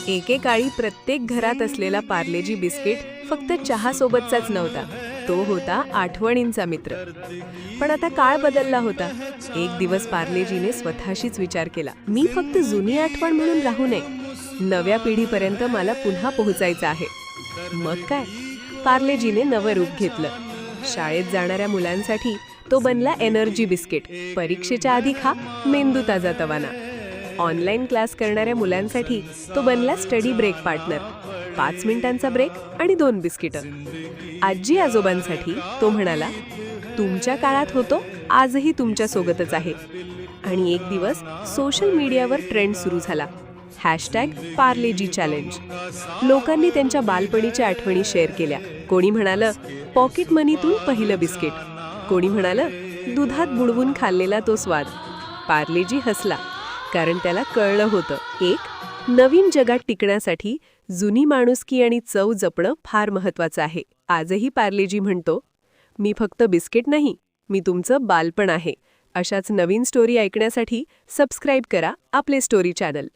एकेकाळी प्रत्येक घरात असलेला पार्लेजी बिस्किट फक्त चहासोबतचाच नव्हता, तो होता आठवणींचा मित्र. पण आता काळ बदलला होता. एक दिवस पार्लेजीने स्वतःशीच विचार केला, मी फक्त जुनी आठवण म्हणून राहू नये, नव्या पिढीपर्यंत मला पुन्हा पोहोचायचं आहे. मग काय, पार्लेजीने नवं रूप घेतलं. शाळेत जाणाऱ्या मुलांसाठी तो बनला एनर्जी बिस्किट. परीक्षेच्या आधी खा, मेंदू ताजा तवाना. ऑनलाईन क्लास करणाऱ्या मुलांसाठी तो बनला स्टडी ब्रेक पार्टनर. 5 मिनिटांचा ब्रेक आणि 2 बिस्किटं. आजी आजोबांसाठी तो म्हणाला, तुमच्या काळात होतो, आजही तुमच्या सोबतच आहे. आणि एक दिवस सोशल मीडियावर ट्रेंड सुरू झाला, #पार्लेजी चॅलेंज. लोकांनी त्यांच्या बालपणीच्या आठवणी शेअर केल्या. कोणी म्हणालं पॉकेट मनीतून पहिलं बिस्किट, कोणी म्हणालं दुधात बुडवून खाल्लेला तो स्वाद. पार्लेजी हसला, कारण त्याला कळलं होतं, एक नवीन जगात टिकण्यासाठी जुनी माणुसकी आणि चव जपणं फार महत्वाचं आहे. आजही पार्लेजी म्हणतो, मी फक्त बिस्किट नाही, मी तुमचं बालपण आहे. अशाच नवीन स्टोरी ऐकण्यासाठी सबस्क्राईब करा आपले स्टोरी चॅनल.